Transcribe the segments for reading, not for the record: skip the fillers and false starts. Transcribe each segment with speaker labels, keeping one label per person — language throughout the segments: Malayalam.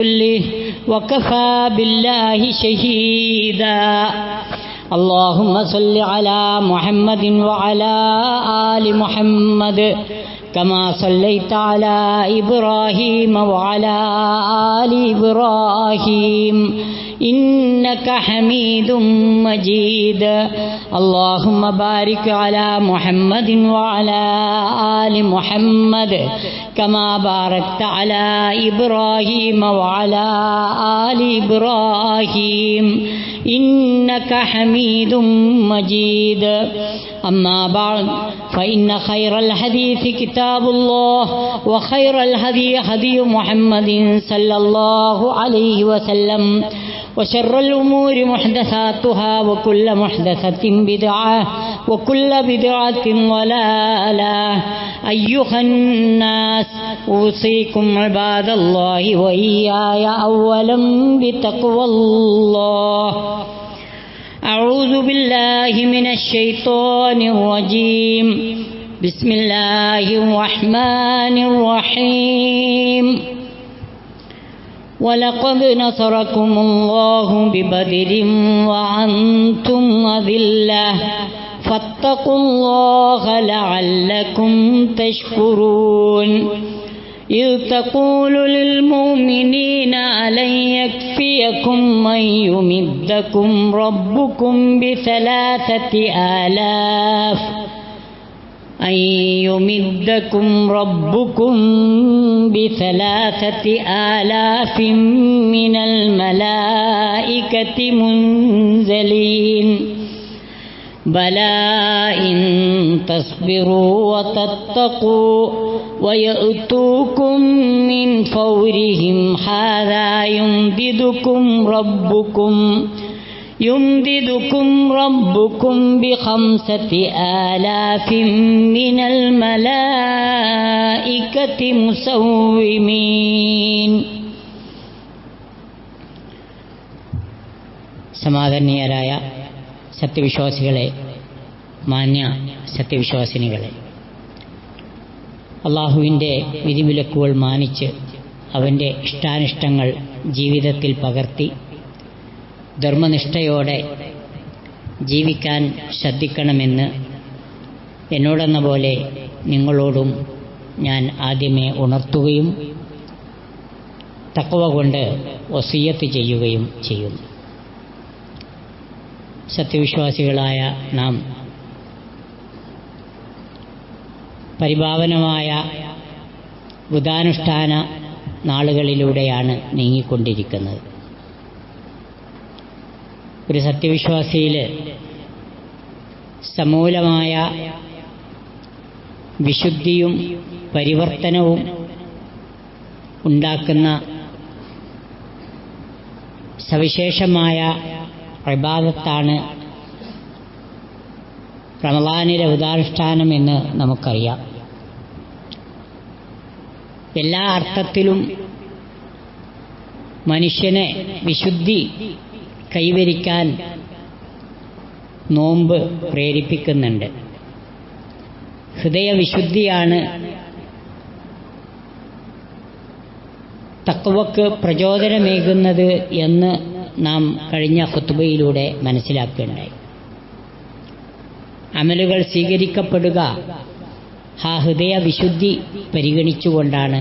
Speaker 1: وكفى بالله شهيدا. اللهم صل على محمد وعلى آل محمد كما صليت على إبراهيم وعلى آل إبراهيم إنك حميد مجيد. اللهم بارك على محمد وعلى آل محمد كما باركت على إبراهيم وعلى آل إبراهيم إنك حميد مجيد. أما بعد فإن خير الحديث كتاب الله وخير الهدي هدي محمد صلى الله عليه وسلم وشر الأمور محدثاتها وكل محدثة بدعة وكل بدعة ضلالة. أيها الناس أوصيكم عباد الله وإياي أولا بتقوى الله. أعوذ بالله من الشيطان الرجيم. بسم الله الرحمن الرحيم. ولقد نصركم الله ببدر وأنتم أذلة فاتقوا الله لعلكم تشكرون. إذ تقول للمؤمنين ألن يكفيكم أن يمدكم ربكم بثلاثة آلاف من الملائكة منزلين. بلى إن تصبروا وتتقوا ويأتوكم من فورهم هذا يمددكم ربكم ب5 آلاف من الملائكة مسومين. സമാദരണീയരായ സത്യവിശ്വാസികളെ, മാന്യ സത്യവിശ്വാസിനികളെ, അള്ളാഹുവിൻ്റെ വിധിവിലക്കുകൾ മാനിച്ച് അവൻ്റെ ഇഷ്ടാനിഷ്ടങ്ങൾ ജീവിതത്തിൽ പകർത്തി ധർമ്മനിഷ്ഠയോടെ ജീവിക്കാൻ ശ്രദ്ധിക്കണമെന്ന് എന്നോടെന്ന പോലെ നിങ്ങളോടും ഞാൻ ആദ്യമേ ഉണർത്തുകയും തഖ്വ കൊണ്ട് വസിയ്യത്ത് ചെയ്യുകയും ചെയ്യുന്നു. സത്യവിശ്വാസികളായ നാം പരിപാവനമായ വ്രതാനുഷ്ഠാന നാളുകളിലൂടെയാണ് നീങ്ങിക്കൊണ്ടിരിക്കുന്നത്. ഒരു സത്യവിശ്വാസിയിൽ സമൂലമായ വിശുദ്ധിയും പരിവർത്തനവും ഉണ്ടാക്കുന്ന സവിശേഷമായ ഇബാദത്താണ് റമളാനിലെ വ്രതാനുഷ്ഠാനം എന്ന് നമുക്കറിയാം. എല്ലാ അർത്ഥത്തിലും മനുഷ്യനെ വിശുദ്ധി കൈവരിക്കാൻ നോമ്പ് പ്രേരിപ്പിക്കുന്നുണ്ട്. ഹൃദയവിശുദ്ധിയാണ് തഖ്വക്ക് പ്രചോദനമേകുന്നത് എന്ന് നാം കഴിഞ്ഞ ഖുത്ബയിലൂടെ മനസ്സിലാക്കുകയുണ്ടായി. അമലുകൾ സ്വീകരിക്കപ്പെടുക ആ ഹൃദയവിശുദ്ധി പരിഗണിച്ചുകൊണ്ടാണ്,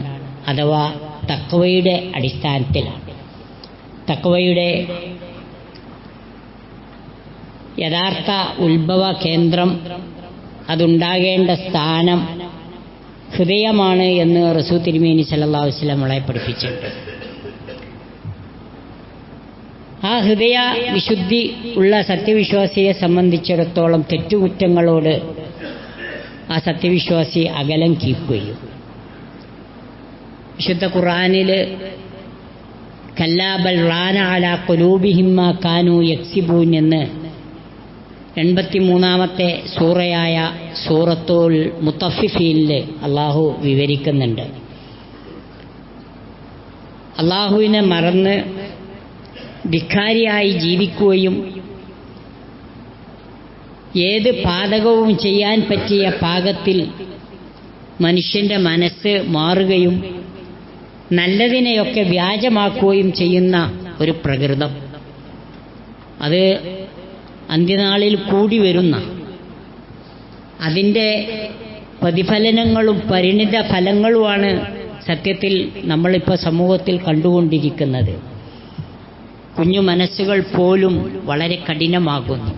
Speaker 1: അഥവാ തഖ്വയുടെ അടിസ്ഥാനത്തിലാണ്. തഖ്വയുടെ യഥാർത്ഥ ഉത്ഭവ കേന്ദ്രം, അതുണ്ടാകേണ്ട സ്ഥാനം ഹൃദയമാണ് എന്ന് റസൂൽ തിരുമേനി സല്ലല്ലാഹു അലൈഹി വസല്ലം നമ്മളെ പഠിപ്പിച്ചിട്ടുണ്ട്. ആ ഹൃദയ വിശുദ്ധി ഉള്ള സത്യവിശ്വാസിയെ സംബന്ധിച്ചിടത്തോളം തെറ്റുകുറ്റങ്ങളോട് ആ സത്യവിശ്വാസി അകലം കീപ്പുകയും, വിശുദ്ധ ഖുർആനിൽ കല്ലാ ബൽ റാന അലാ ഖുലൂബിഹിം മാ കാനൂ യക്സിബൂൻ എന്ന് 83-ാമത്തെ സൂറയായ സൂറത്തുൽ മുത്തഫിഫീനിൽ അള്ളാഹു വിവരിക്കുന്നുണ്ട്. അള്ളാഹുവിനെ മറന്ന് ധിക്കാരിയായി ജീവിക്കുകയും ഏത് പാതകവും ചെയ്യാൻ പറ്റിയ പാകത്തിൽ മനുഷ്യൻ്റെ മനസ്സ് മാറുകയും നല്ലതിനെയൊക്കെ വ്യാജമാക്കുകയും ചെയ്യുന്ന ഒരു പ്രകൃതം. അത് അന്ത്യനാളിൽ കൂടി വരുന്ന അതിൻ്റെ പ്രതിഫലനങ്ങളും പരിണിത ഫലങ്ങളുമാണ് സത്യത്തിൽ നമ്മളിപ്പോൾ സമൂഹത്തിൽ കണ്ടുകൊണ്ടിരിക്കുന്നത്. കുഞ്ഞു മനസ്സുകൾ പോലും വളരെ കഠിനമാകുന്നു.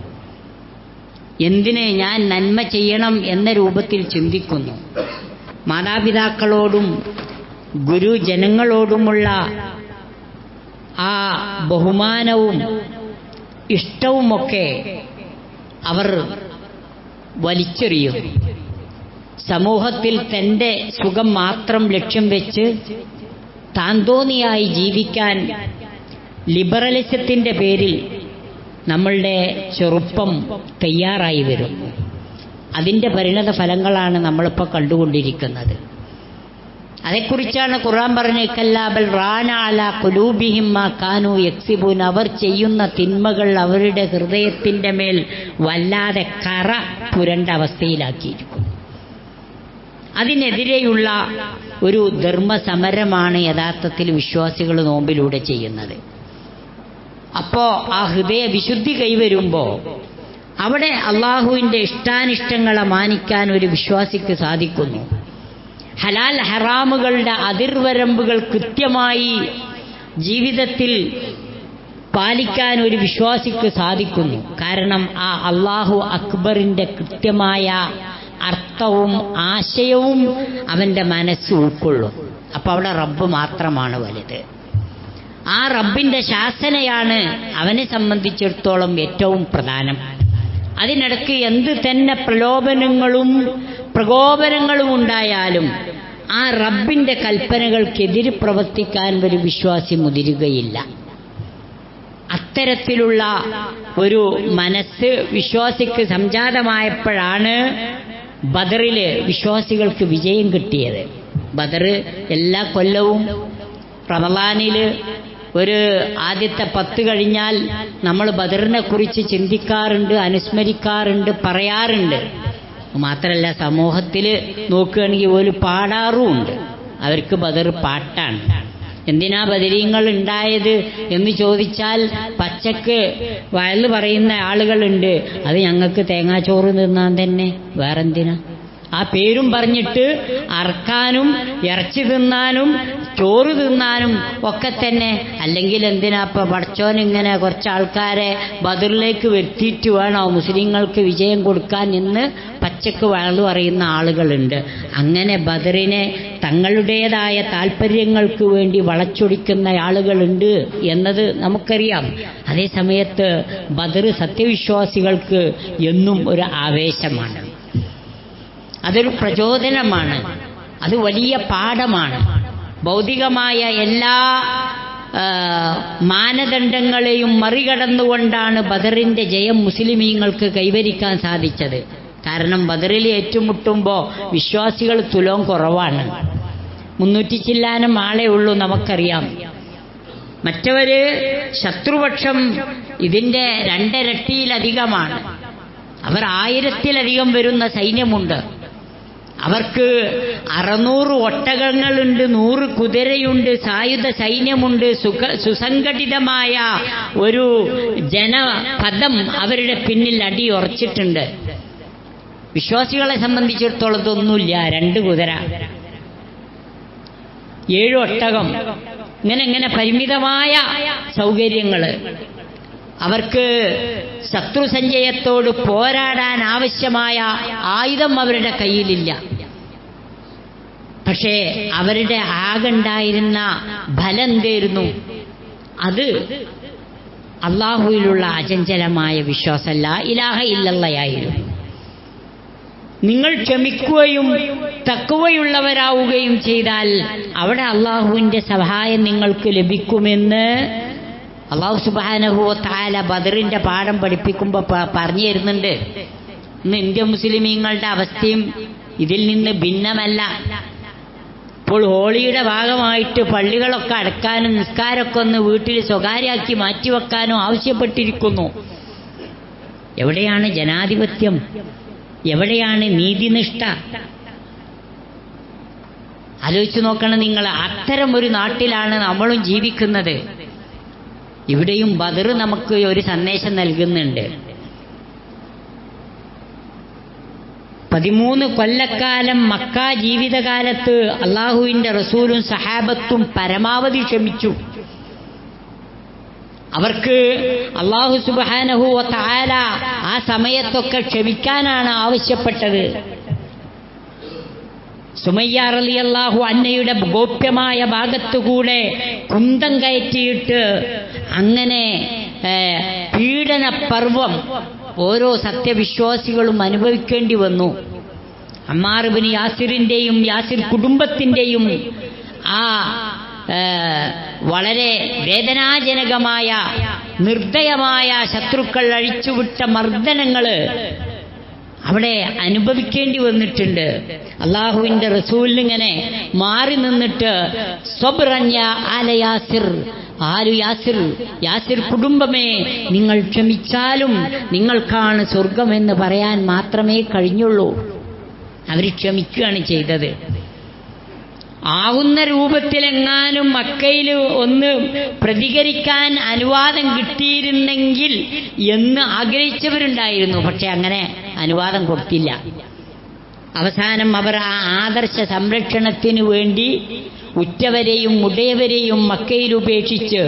Speaker 1: എന്തിന് ഞാൻ നന്മ ചെയ്യണം എന്ന രൂപത്തിൽ ചിന്തിക്കുന്നു. മാതാപിതാക്കളോടും ഗുരുജനങ്ങളോടുമുള്ള ആ ബഹുമാനവും ഇഷ്ടവുമൊക്കെ അവർ വലിച്ചെറിയും. സമൂഹത്തിൽ തൻ്റെ സുഖം മാത്രം ലക്ഷ്യം വെച്ച് താന്തോന്നിയായി ജീവിക്കാൻ ലിബറലിസത്തിൻ്റെ പേരിൽ നമ്മളുടെ ചെറുപ്പം തയ്യാറായി വരും. അതിൻ്റെ പരിണത ഫലങ്ങളാണ് നമ്മളിപ്പോൾ കണ്ടുകൊണ്ടിരിക്കുന്നത്. അതേക്കുറിച്ചാണ് ഖുർആൻ പറഞ്ഞത്, കല്ലാ ബൽ റാന അലാ ഖുലൂബിഹിം മാ കാനൂ യക്സിബൂൻ. അവർ ചെയ്യുന്ന തിന്മകൾ അവരുടെ ഹൃദയത്തിൻ്റെ മേൽ വല്ലാതെ കറ പുരണ്ട അവസ്ഥയിലാക്കിയിരിക്കുന്നു. അതിനെതിരെയുള്ള ഒരു ധർമ്മസമരമാണ് യഥാർത്ഥത്തിൽ വിശ്വാസികൾ നോമ്പിലൂടെ ചെയ്യുന്നത്. അപ്പോൾ ആ ഹൃദയ വിശുദ്ധി കൈവരുമ്പോൾ അവിടെ അള്ളാഹുവിൻ്റെ ഇഷ്ടാനിഷ്ടങ്ങളെ മാനിക്കാൻ ഒരു വിശ്വാസിക്ക് സാധിക്കുന്നു. ഹലാൽ ഹറാമുകളുടെ അതിർവരമ്പുകൾ കൃത്യമായി ജീവിതത്തിൽ പാലിക്കാൻ ഒരു വിശ്വാസിക്ക് സാധിക്കുന്നു. കാരണം ആ അള്ളാഹു അക്ബറിൻ്റെ കൃത്യമായ അർത്ഥവും ആശയവും അവൻ്റെ മനസ്സ് ഉൾക്കൊള്ളും. അപ്പോൾ അവിടെ റബ്ബ് മാത്രമാണ് വലുത്. ആ റബ്ബിൻ്റെ ശാസനയാണ് അവനെ സംബന്ധിച്ചിടത്തോളം ഏറ്റവും പ്രധാനം. അതിനിടയ്ക്ക് എന്ത് തന്നെ പ്രലോഭനങ്ങളും പ്രകോപനങ്ങളും ഉണ്ടായാലും ആ റബ്ബിൻ്റെ കൽപ്പനകൾക്കെതിരെ പ്രവർത്തിക്കാൻ ഒരു വിശ്വാസി മുതിരുകയില്ല. അത്തരത്തിലുള്ള ഒരു മനസ്സ് വിശ്വാസിക്ക് സംജാതമായപ്പോഴാണ് ബദറില് വിശ്വാസികൾക്ക് വിജയം കിട്ടിയത്. ബദർ എല്ലാ കൊല്ലവും റമളാനിൽ ഒരു ആദ്യത്തെ 10 കഴിഞ്ഞാൽ നമ്മൾ ബദറിനെ കുറിച്ച് ചിന്തിക്കാറുണ്ട്, അനുസ്മരിക്കാറുണ്ട്, പറയാറുണ്ട്. മാത്രമല്ല സമൂഹത്തിൽ നോക്കുകയാണെങ്കിൽ ഒരു പാടാറുമുണ്ട്. അവർക്ക് ബദർ പാട്ടാണ്. എന്തിനാ ബദരീങ്ങൾ ഉണ്ടായത് എന്ന് ചോദിച്ചാൽ പച്ചക്ക് വയല് പറയുന്ന ആളുകളുണ്ട്. അത് ഞങ്ങൾക്ക് തേങ്ങാച്ചോറ് തിന്നാൻ തന്നെ, വേറെന്തിനാ? ആ പേരും പറഞ്ഞിട്ട് അറക്കാനും ഇറച്ചി തിന്നാനും ചോറ് തിന്നാനും ഒക്കെ തന്നെ. അല്ലെങ്കിൽ എന്തിനാ ഇപ്പം പടച്ചോനിങ്ങനെ കുറച്ച് ആൾക്കാരെ ബദറിലേക്ക് വരുത്തിയിട്ട് വേണോ മുസ്ലിങ്ങൾക്ക് വിജയം കൊടുക്കാൻ എന്ന് പച്ചക്ക് വയലു പറയുന്ന ആളുകളുണ്ട്. അങ്ങനെ ബദറിനെ തങ്ങളുടേതായ താല്പര്യങ്ങൾക്ക് വേണ്ടി വളച്ചൊടിക്കുന്ന ആളുകളുണ്ട് എന്നത് നമുക്കറിയാം. അതേ സമയത്ത് ബദർ സത്യവിശ്വാസികൾക്ക് എന്നും ഒരു ആവേശമാണ്, അതൊരു പ്രചോദനമാണ്, അത് വലിയ പാഠമാണ്. ഭൗതികമായ എല്ലാ മാനദണ്ഡങ്ങളെയും മറികടന്നുകൊണ്ടാണ് ബദറിൻ്റെ ജയം മുസ്ലിമീങ്ങൾക്ക് കൈവരിക്കാൻ സാധിച്ചത്. കാരണം ബദറിൽ ഏറ്റുമുട്ടുമ്പോൾ വിശ്വാസികൾ തുലോം കുറവാണ്. 300 ചില്ലാനം ആളേ ഉള്ളൂ, നമുക്കറിയാം. മറ്റവര് ശത്രുപക്ഷം ഇതിൻ്റെ 2 ഇരട്ടിയിലധികമാണ്. അവർ 1000-ലധികം വരുന്ന സൈന്യമുണ്ട്. അവർക്ക് 600 ഒട്ടകങ്ങളുണ്ട്, 100 കുതിരയുണ്ട്, സായുധ സൈന്യമുണ്ട്, സുസംഘടിതമായ ഒരു ജനപദം അവരുടെ പിന്നിൽ അടിയുറച്ചിട്ടുണ്ട്. വിശ്വാസികളെ സംബന്ധിച്ചിടത്തോളം ഇതൊന്നുമില്ല. 2 കുതിര, 7 ഒട്ടകം, ഇങ്ങനെ പരിമിതമായ സൗകര്യങ്ങൾ. അവർക്ക് ശത്രുസഞ്ചയത്തോട് പോരാടാൻ ആവശ്യമായ ആയുധം അവരുടെ കയ്യിലില്ല. പക്ഷേ അവരുടെ ആകെണ്ടായിരുന്ന ഫലം എന്തായിരുന്നു? അത് അള്ളാഹുവിലുള്ള അചഞ്ചലമായ വിശ്വാസം, ലാ ഇലാഹ ഇല്ലല്ലാഹയായിരുന്നു. നിങ്ങൾ ക്ഷമിക്കുകയും തഖ്വയുള്ളവരാവുകയും ചെയ്താൽ അവിടെ അള്ളാഹുവിൻ്റെ സഹായം നിങ്ങൾക്ക് ലഭിക്കുമെന്ന് അള്ളാഹു സുബ്ഹാനഹു വ തആല ബദറിൻ്റെ പാഠം പഠിപ്പിക്കുമ്പോൾ പറഞ്ഞു തരുന്നുണ്ട്. ഇന്ന് ഇന്ത്യ മുസ്ലിമീങ്ങളുടെ അവസ്ഥയും ഇതിൽ നിന്ന് ഭിന്നമല്ല. ഇപ്പോൾ ഹോളിയുടെ ഭാഗമായിട്ട് പള്ളികളൊക്കെ അടക്കാനും നിസ്കാരമൊക്കെ ഒന്ന് വീട്ടിൽ സ്വകാര്യമാക്കി മാറ്റിവെക്കാനും ആവശ്യപ്പെട്ടിരിക്കുന്നു. എവിടെയാണ് ജനാധിപത്യം? എവിടെയാണ് നീതിനിഷ്ഠ? ആലോചിച്ചു നോക്കണം നിങ്ങൾ, അത്തരം ഒരു നാട്ടിലാണ് നമ്മളും ജീവിക്കുന്നത്. ഇവിടെയും ബദർ നമുക്ക് ഒരു സന്ദേശം നൽകുന്നുണ്ട്. 13 കൊല്ലക്കാലം മക്ക ജീവിതകാലത്ത് അള്ളാഹുവിന്റെ റസൂലും സഹാബത്തും പരമാവധി ക്ഷമിച്ചു. അവർക്ക് അല്ലാഹു സുബ്ഹാനഹു വ തആല ആ സമയത്തൊക്കെ ക്ഷമിക്കാനാണ് ആവശ്യപ്പെട്ടത്. സുമയ്യ റളിയല്ലാഹു അൻഹയുടെ ഗോപ്യമായ ഭാഗത്തുകൂടെ കുന്തം കയറ്റിയിട്ട് അങ്ങനെ പീഡന പർവം ഓരോ സത്യവിശ്വാസികളും അനുഭവിക്കേണ്ടി വന്നു. അമ്മാർ ഇബ്നു യാസിറിന്റെയും യാസിർ കുടുംബത്തിന്റെയും ആ വളരെ വേദനാജനകമായ നിർദ്ദയമായ ശത്രുക്കൾ അഴിച്ചുവിട്ട മർദ്ദനങ്ങള് അവിടെ അനുഭവിക്കേണ്ടി വന്നിട്ടുണ്ട്. അള്ളാഹുവിന്റെ റസൂലിനിങ്ങനെ മാറി നിന്നിട്ട് സ്വബ്റൻ യാ ആല യാസിർ, ആലു യാസിർ, യാസിർ കുടുംബമേ നിങ്ങൾ ക്ഷമിച്ചാലും നിങ്ങൾക്കാണ് സ്വർഗമെന്ന് പറയാൻ മാത്രമേ കഴിഞ്ഞുള്ളൂ. അവർ ക്ഷമിക്കുകയാണ് ചെയ്തത്. ആവുന്ന രൂപത്തിലെങ്ങാനും മക്കയിൽ ഒന്ന് പ്രതികരിക്കാൻ അനുവാദം കിട്ടിയിരുന്നെങ്കിൽ എന്ന് ആഗ്രഹിച്ചവരുണ്ടായിരുന്നു. പക്ഷെ അങ്ങനെ അനുവാദം കൊടുത്തില്ല. അവസാനം അവർ ആ ആദർശ സംരക്ഷണത്തിനു വേണ്ടി ഉറ്റവരെയും ഉടയവരെയും മക്കയിൽ ഉപേക്ഷിച്ച്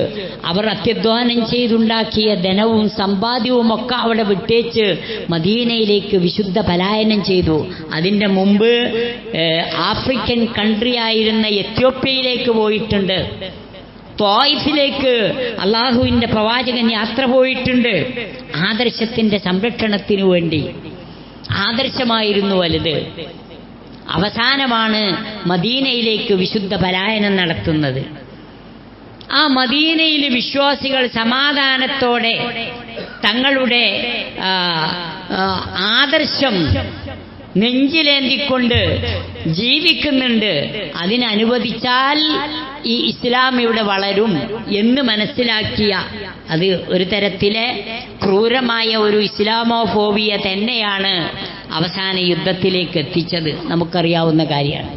Speaker 1: അവർ അത്യധ്വാനം ചെയ്തുണ്ടാക്കിയ ധനവും സമ്പാദ്യവും ഒക്കെ അവിടെ വിട്ടേച്ച് മദീനയിലേക്ക് വിശുദ്ധ പലായനം ചെയ്തു. അതിൻ്റെ മുമ്പ് ആഫ്രിക്കൻ കൺട്രിയായിരുന്ന എത്യോപ്യയിലേക്ക് പോയിട്ടുണ്ട്. ത്വായിഫിലേക്ക് അള്ളാഹുവിന്റെ പ്രവാചകൻ യാത്ര പോയിട്ടുണ്ട്. ആദർശത്തിന്റെ സംരക്ഷണത്തിനു വേണ്ടി. ആദർശമായിരുന്നു വലുത്. അവസാനമാണ് മദീനയിലേക്ക് വിശുദ്ധ പലായനം നടത്തുന്നത്. ആ മദീനയിൽ വിശ്വാസികൾ സമാധാനത്തോടെ തങ്ങളുടെ ആദർശം നെഞ്ചിലേന്തിക്കൊണ്ട് ജീവിക്കുന്നുണ്ട്. അതിനനുവദിച്ചാൽ ഈ ഇസ്ലാം ഇവിടെ വളരും എന്ന് മനസ്സിലാക്കിയ, അത് ഒരു തരത്തിലെ ക്രൂരമായ ഒരു ഇസ്ലാമോഫോബിയ തന്നെയാണ് അവസാന യുദ്ധത്തിലേക്ക് എത്തിച്ചത്. നമുക്കറിയാവുന്ന കാര്യമാണ്.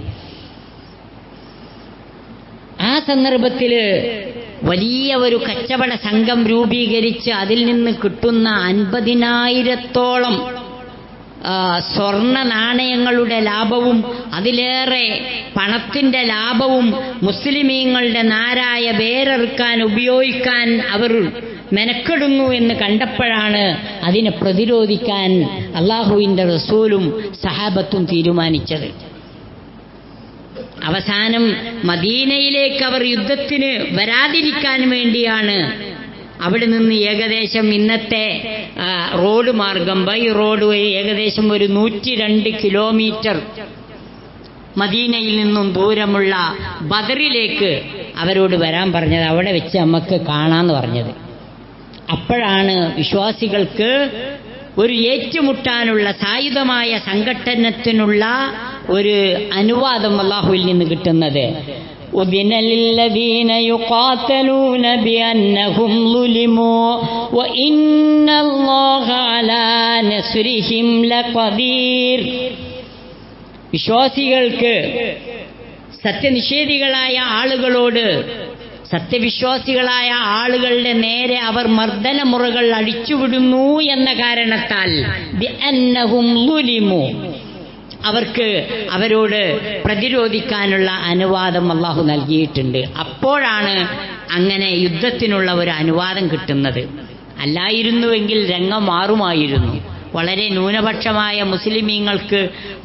Speaker 1: ആ സന്ദർഭത്തിൽ വലിയ ഒരു കച്ചവട സംഘം രൂപീകരിച്ച് അതിൽ നിന്ന് കിട്ടുന്ന 50,000-ഓളം സ്വർണ്ണ നാണയങ്ങളുടെ ലാഭവും അതിലേറെ പണത്തിന്റെ ലാഭവും മുസ്ലിമീങ്ങളുടെ നാരായ വേരെറുക്കാൻ ഉപയോഗിക്കാൻ അവർ മെനക്കെടുന്നു എന്ന് കണ്ടപ്പോഴാണ് അതിനെ പ്രതിരോധിക്കാൻ അള്ളാഹുവിന്റെ റസൂലും സഹാബത്തും തീരുമാനിച്ചത്. അവസാനം മദീനയിലേക്ക് അവർ യുദ്ധത്തിന് വരാതിരിക്കാൻ വേണ്ടിയാണ് അവിടെ നിന്ന് ഏകദേശം ഇന്നത്തെ റോഡ് മാർഗം ബൈ റോഡ് വഴി ഏകദേശം ഒരു 102 കിലോമീറ്റർ മദീനയിൽ നിന്നും ദൂരമുള്ള ബദറിലേക്ക് അവരോട് വരാൻ പറഞ്ഞത്. അവിടെ വെച്ച് നമുക്ക് കാണാമെന്ന് പറഞ്ഞത്. അപ്പോഴാണ് വിശ്വാസികൾക്ക് ഒരു ഏറ്റുമുട്ടാനുള്ള സായുധമായ സംഘട്ടനത്തിനുള്ള ഒരു അനുവാദം അല്ലാഹുവിൽ നിന്ന് കിട്ടുന്നത്. أذن للذين يقاتلون بأنهم ظلموا وإن الله على نصرهم لقدير. വിശ്വാസികൾക്ക് സത്യനിഷേധികളായ ആളുകളോട്, സത്യവിശ്വാസികളായ ആളുകളുടെ നേരെ അവർ മർദ്ദനമുറകൾ അടിച്ചുവിടുന്നു എന്ന കാരണത്താൽ ബിഅന്നഹും ളുലിമു, അവർക്ക് അവരോട് പ്രതിരോധിക്കാനുള്ള അനുവാദം അല്ലാഹു നൽകിയിട്ടുണ്ട്. അപ്പോഴാണ് അങ്ങനെ യുദ്ധത്തിനുള്ള ഒരു അനുവാദം കിട്ടുന്നത്. അല്ലായിരുന്നുവെങ്കിൽ രംഗം മാറുമായിരുന്നു. വളരെ ന്യൂനപക്ഷമായ മുസ്ലിമീങ്ങൾക്ക്